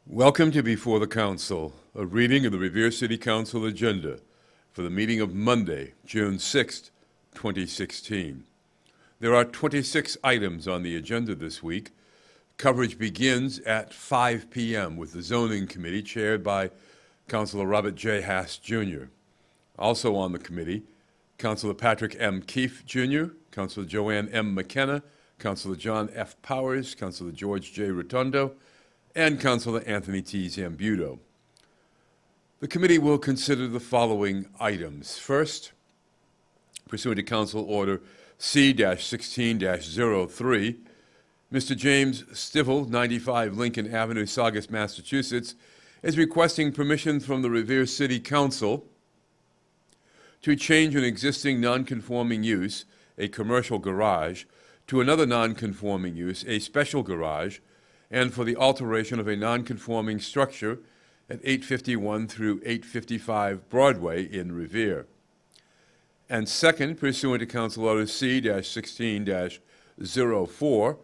Welcome to Before the Council, a reading of the Revere City Council Agenda for the meeting of Monday, June 6, 2016. There are 26 items on the agenda this week. Coverage begins at 5 p.m. with the Zoning Committee chaired by Councilor Robert J. Hass, Jr. Also on the committee, Councilor Patrick M. Keefe, Jr., Councilor Joanne M. McKenna, Councilor John F. Powers, Councilor George J. Rotundo, and Councilor Anthony T. Zambuto. The committee will consider the following items. First, pursuant to Council Order C-16-03, Mr. James Stivell, 95 Lincoln Avenue, Saugus, Massachusetts, is requesting permission from the Revere City Council to change an existing non-conforming use, a commercial garage, to another non-conforming use, a special garage, and for the alteration of a non-conforming structure at 851 through 855 Broadway in Revere. And second, pursuant to Council Order C-16-04,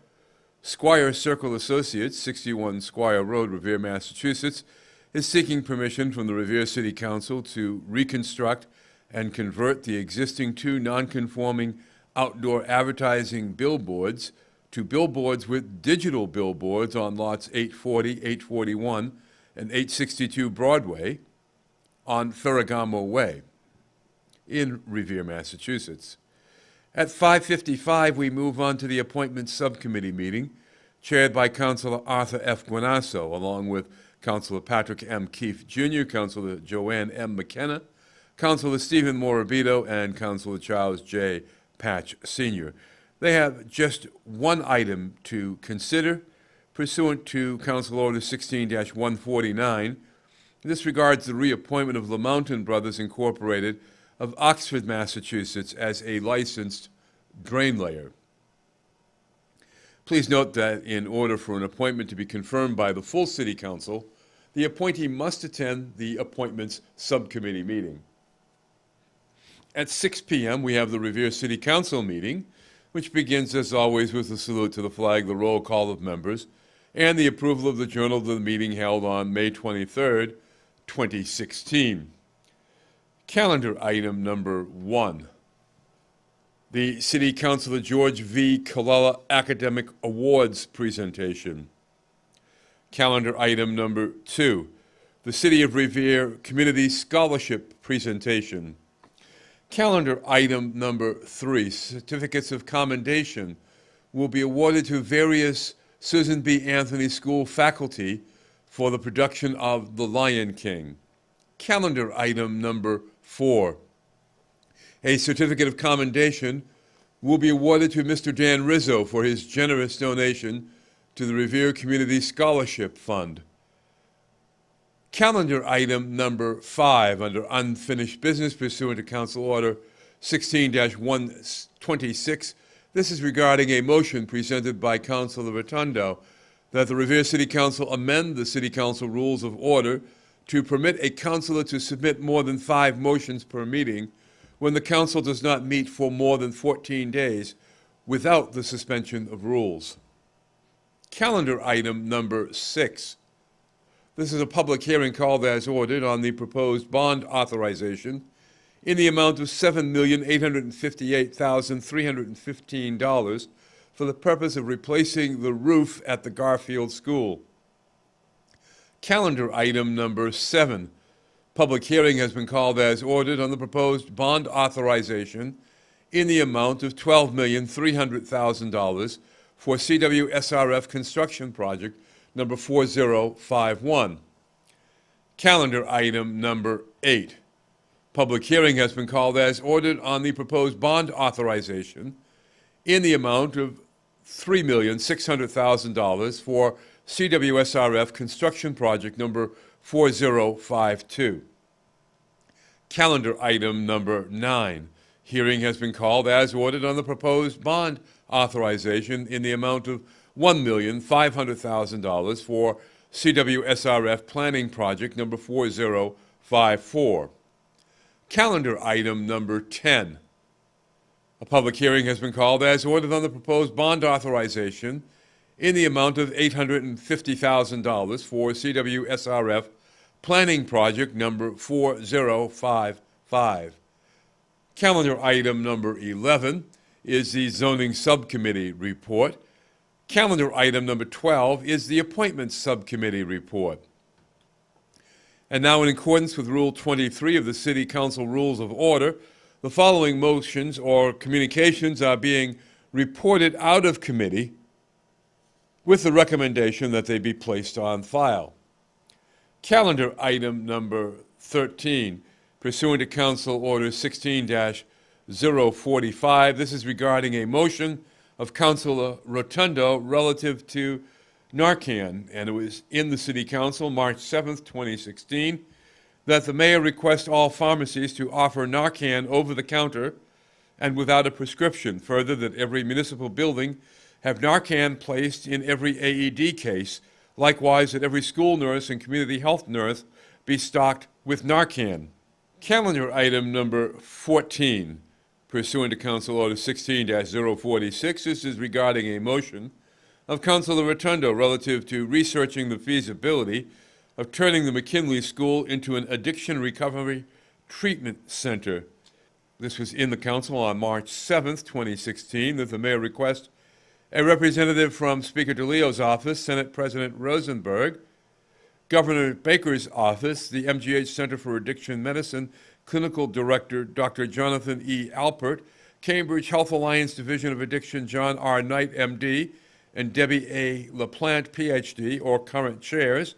Squire Circle Associates, 61 Squire Road, Revere, Massachusetts, is seeking permission from the Revere City Council to reconstruct and convert the existing two non-conforming outdoor advertising billboards to billboards with digital billboards on lots 840, 841, and 862 Broadway on Ferragamo Way in Revere, Massachusetts. At 5:55, we move on to the Appointments Subcommittee meeting, chaired by Councilor Arthur F. Guanasso, along with Councilor Patrick M. Keefe, Jr., Councilor Joanne M. McKenna, Councilor Stephen Morabito, and Councilor Charles J. Patch, Sr. They have just one item to consider, pursuant to Council Order 16-149. This regards the reappointment of LaMountain Brothers Incorporated of Oxford, Massachusetts, as a licensed drain layer. Please note that in order for an appointment to be confirmed by the full City Council, the appointee must attend the Appointments Subcommittee meeting. At 6 p.m., we have the Revere City Council meeting, which begins, as always, with a salute to the flag, the roll call of members, and the approval of the journal of the meeting held on May 23, 2016. Calendar item number 1. The City Councilor George V. Colella Academic Awards presentation. Calendar item number 2. The City of Revere Community Scholarship presentation. Calendar item number 3, certificates of commendation will be awarded to various Susan B. Anthony School faculty for the production of The Lion King. Calendar item number 4, a certificate of commendation will be awarded to Mr. Dan Rizzo for his generous donation to the Revere Community Scholarship Fund. Calendar item number 5, under unfinished business pursuant to Council Order 16-126. This is regarding a motion presented by Councilor Rotundo that the Revere City Council amend the City Council Rules of Order to permit a councilor to submit more than 5 motions per meeting when the council does not meet for more than 14 days without the suspension of rules. Calendar item number 6. This is a public hearing called as ordered on the proposed bond authorization in the amount of $7,858,315 for the purpose of replacing the roof at the Garfield School. Calendar item number 7. Public hearing has been called as ordered on the proposed bond authorization in the amount of $12,300,000 for CWSRF construction project number 4051. Calendar item number 8. Public hearing has been called as ordered on the proposed bond authorization in the amount of $3,600,000 for CWSRF construction project number 4052. Calendar item number 9. Hearing has been called as ordered on the proposed bond authorization in the amount of $1,500,000 for CWSRF planning project number 4054. Calendar item number 10. A public hearing has been called as ordered on the proposed bond authorization in the amount of $850,000 for CWSRF Planning Project number 4055. Calendar item number 11 is the Zoning Subcommittee report. Calendar item number 12 is the Appointments Subcommittee report. And now, in accordance with Rule 23 of the City Council Rules of Order, the following motions or communications are being reported out of committee with the recommendation that they be placed on file. Calendar item number 13, pursuant to Council Order 16-045. This is regarding a motion of Councilor Rotundo relative to Narcan, and it was in the City Council, March 7th, 2016, that the mayor request all pharmacies to offer Narcan over the counter and without a prescription. Further, that every municipal building have Narcan placed in every AED case. Likewise, that every school nurse and community health nurse be stocked with Narcan. Calendar item number 14, pursuant to Council Order 16-046. This is regarding a motion of Councilor Rotundo relative to researching the feasibility of turning the McKinley School into an addiction recovery treatment center. This was in the council on March 7th, 2016, that the mayor request a representative from Speaker DeLeo's office, Senate President Rosenberg, Governor Baker's office, the MGH Center for Addiction Medicine Clinical Director Dr. Jonathan E. Alpert, Cambridge Health Alliance Division of Addiction John R. Knight, MD, and Debbie A. LaPlante, PhD, or current chairs,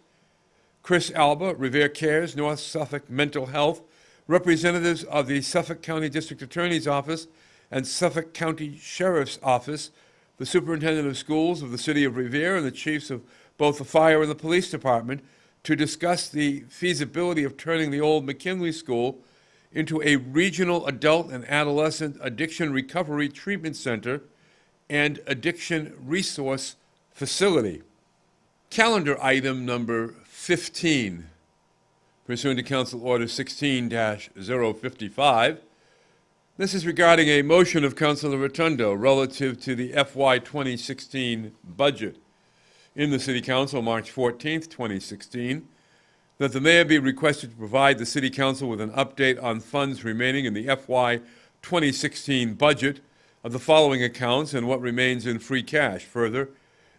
Chris Alba, Revere Cares, North Suffolk Mental Health, representatives of the Suffolk County District Attorney's Office and Suffolk County Sheriff's Office, the Superintendent of Schools of the City of Revere, and the chiefs of both the fire and the police department to discuss the feasibility of turning the old McKinley School into a regional adult and adolescent addiction recovery treatment center and addiction resource facility. Calendar item number 15, pursuant to Council Order 16-055. This is regarding a motion of Councilor Rotundo relative to the FY 2016 budget. In the City Council, March 14th, 2016, that the mayor be requested to provide the City Council with an update on funds remaining in the FY 2016 budget of the following accounts and what remains in free cash. Further,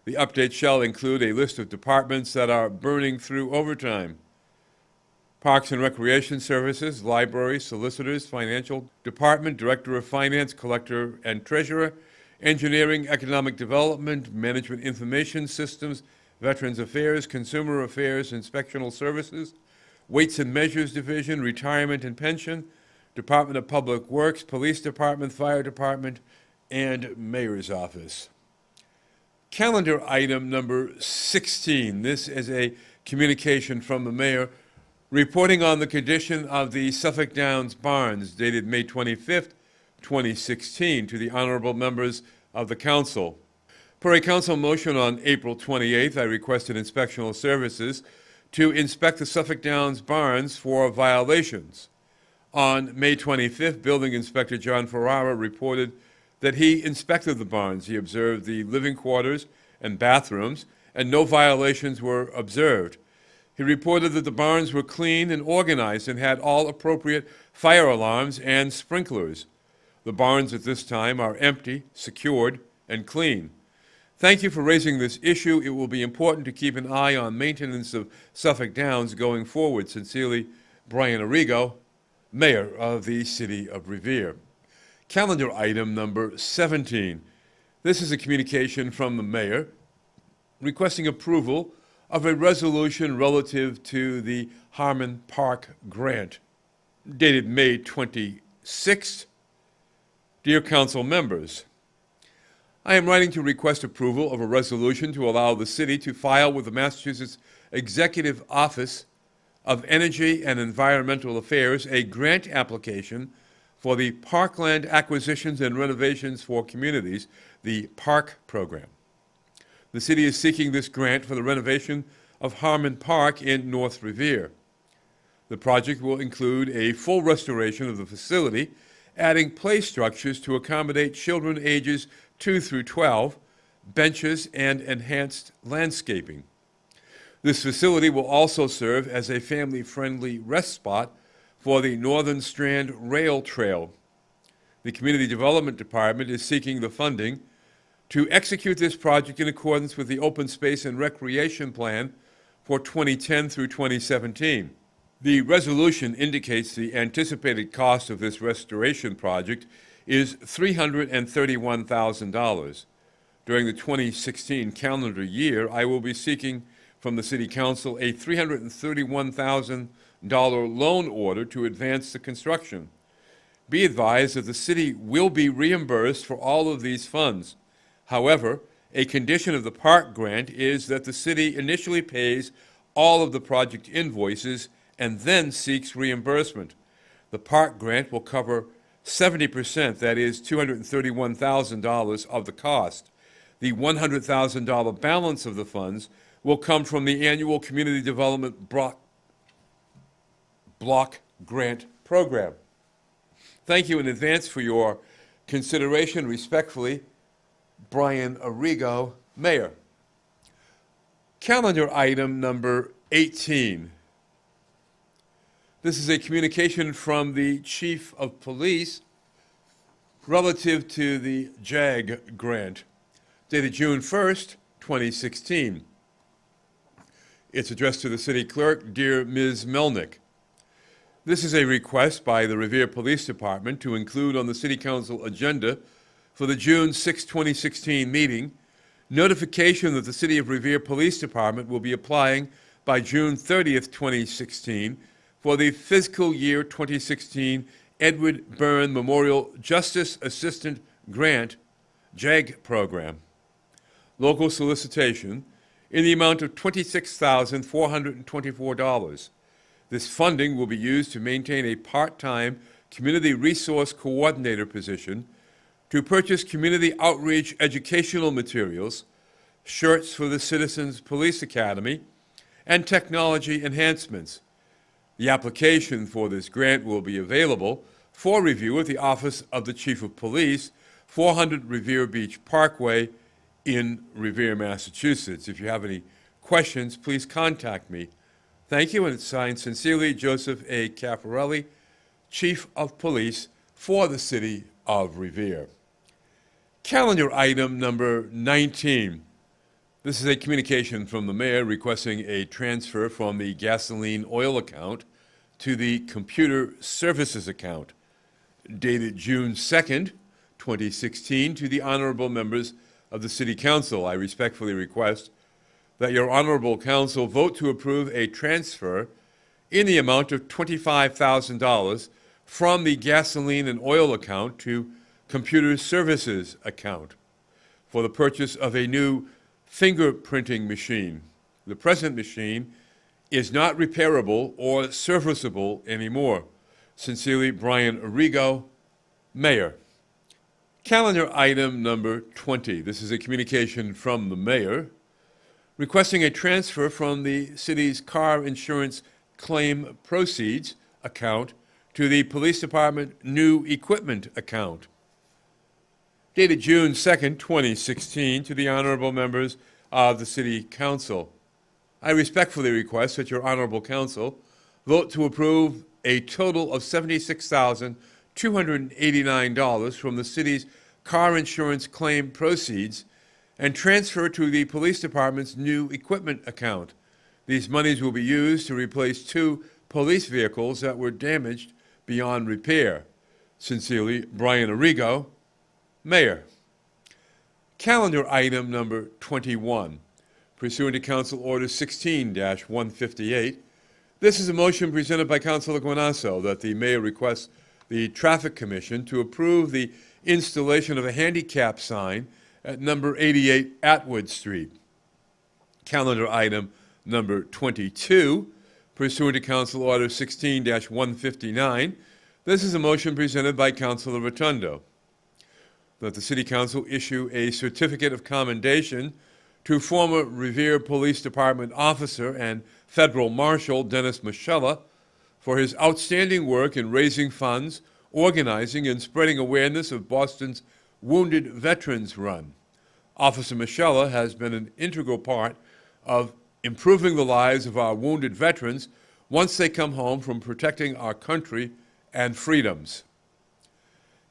the update shall include a list of departments that are burning through overtime: Parks and Recreation Services, Library, Solicitors, Financial Department, Director of Finance, Collector and Treasurer, Engineering, Economic Development, Management Information Systems, Veterans Affairs, Consumer Affairs, Inspectional Services, Weights and Measures Division, Retirement and Pension, Department of Public Works, Police Department, Fire Department, and Mayor's Office. Calendar item number 16. This is a communication from the mayor reporting on the condition of the Suffolk Downs Barns, dated May 25th, 2016, to the honorable members of the council. Per a council motion on April 28th, I requested inspectional services to inspect the Suffolk Downs Barns for violations. On May 25th, Building Inspector John Ferrara reported that he inspected the barns. He observed the living quarters and bathrooms, and no violations were observed. He reported that the barns were clean and organized and had all appropriate fire alarms and sprinklers. The barns at this time are empty, secured, and clean. Thank you for raising this issue. It will be important to keep an eye on maintenance of Suffolk Downs going forward. Sincerely, Brian Arrigo, Mayor of the City of Revere. Calendar item number 17. This is a communication from the mayor requesting approval of a resolution relative to the Harmon Park grant, dated May 26th. Dear council members, I am writing to request approval of a resolution to allow the city to file with the Massachusetts Executive Office of Energy and Environmental Affairs a grant application for the Parkland Acquisitions and Renovations for Communities, the PARK program. The city is seeking this grant for the renovation of Harmon Park in North Revere. The project will include a full restoration of the facility, adding play structures to accommodate children ages 2 through 12, benches, and enhanced landscaping. This facility will also serve as a family-friendly rest spot for the Northern Strand Rail Trail. The Community Development Department is seeking the funding to execute this project in accordance with the Open Space and Recreation Plan for 2010 through 2017. The resolution indicates the anticipated cost of this restoration project is $331,000. During the 2016 calendar year, I will be seeking from the City Council a $331,000 loan order to advance the construction. Be advised that the city will be reimbursed for all of these funds. However, a condition of the park grant is that the city initially pays all of the project invoices and then seeks reimbursement. The park grant will cover 70%, that is $231,000 of the cost. The $100,000 balance of the funds will come from the annual Community Development Block Grant Program. Thank you in advance for your consideration. Respectfully, Brian Arrigo, Mayor. Calendar item number 18. This is a communication from the Chief of Police relative to the JAG grant, dated June 1st, 2016. It's addressed to the City Clerk, Dear Ms. Melnick. This is a request by the Revere Police Department to include on the City Council agenda for the June 6, 2016 meeting, notification that the City of Revere Police Department will be applying by June 30th, 2016 for the fiscal year 2016 Edward Byrne Memorial Justice Assistant Grant, JAG program. Local solicitation in the amount of $26,424. This funding will be used to maintain a part-time community resource coordinator position, to purchase community outreach educational materials, shirts for the Citizens Police Academy, and technology enhancements. The application for this grant will be available for review at the Office of the Chief of Police, 400 Revere Beach Parkway in Revere, Massachusetts. If you have any questions, please contact me. Thank you, and it's signed sincerely, Joseph A. Caffarelli, Chief of Police for the City of Revere. Calendar item number 19. This is a communication from the mayor requesting a transfer from the gasoline oil account to the computer services account, dated June 2nd, 2016, to the honorable members of the City Council. I respectfully request that your honorable council vote to approve a transfer in the amount of $25,000 from the gasoline and oil account to computer services account for the purchase of a new fingerprinting machine. The present machine is not repairable or serviceable anymore. Sincerely, Brian Arrigo, Mayor. Calendar item number 20. This is a communication from the mayor requesting a transfer from the city's car insurance claim proceeds account to the police department new equipment account. Dated June 2nd, 2016, to the honorable members of the City Council. I respectfully request that your honorable council vote to approve a total of $76,289 from the city's car insurance claim proceeds and transfer to the police department's new equipment account. These monies will be used to replace 2 police vehicles that were damaged beyond repair. Sincerely, Brian Arrigo, Mayor. Calendar item number 21. Pursuant to Council Order 16-158, this is a motion presented by Councilor Guanasso that the mayor requests the Traffic Commission to approve the installation of a handicap sign at number 88 Atwood Street. Calendar item number 22, pursuant to Council Order 16-159, this is a motion presented by Councilor Rotundo that the City Council issue a certificate of commendation to former Revere Police Department officer and federal marshal Dennis Michella for his outstanding work in raising funds, organizing, and spreading awareness of Boston's Wounded Veterans Run. Officer Michella has been an integral part of improving the lives of our wounded veterans once they come home from protecting our country and freedoms.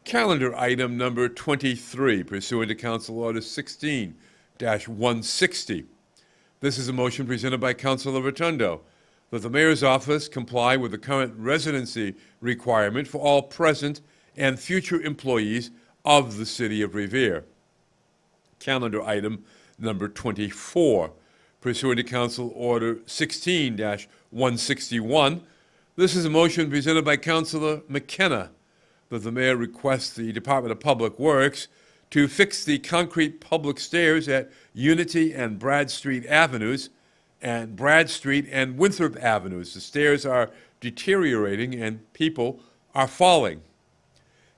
Calendar item number 23, pursuant to Council Order 16-160. This is a motion presented by Councilor Rotundo that the Mayor's office comply with the current residency requirement for all present and future employees of the City of Revere. Calendar item number 24, pursuant to Council Order 16-161. This is a motion presented by Councilor McKenna that the Mayor requests the Department of Public Works to fix the concrete public stairs at Unity and Brad Street Avenues and Brad Street and Winthrop Avenues. The stairs are deteriorating and people are falling.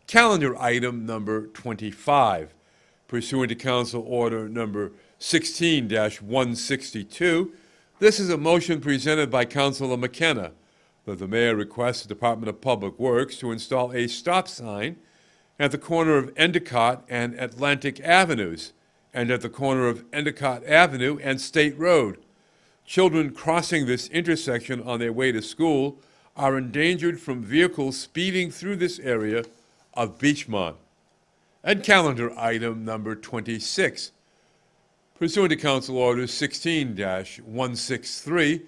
Calendar item number 25, pursuant to Council Order number 16-162. This is a motion presented by Councilor McKenna that the Mayor requests the Department of Public Works to install a stop sign at the corner of Endicott and Atlantic Avenues and at the corner of Endicott Avenue and State Road. Children crossing this intersection on their way to school are endangered from vehicles speeding through this area of Beachmont. And calendar item number 26, pursuant to Council Order 16-163,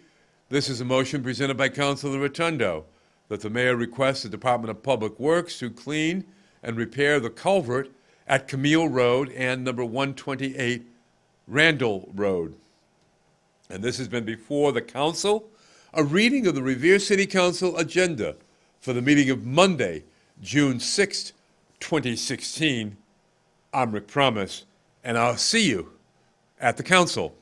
this is a motion presented by Councilor Rotundo that the Mayor requests the Department of Public Works to clean and repair the culvert at Camille Road and number 128 Randall Road. And this has been before the Council. A reading of the Revere City Council Agenda for the meeting of Monday, June 6, 2016. I'm Rick Promise, and I'll see you at the Council.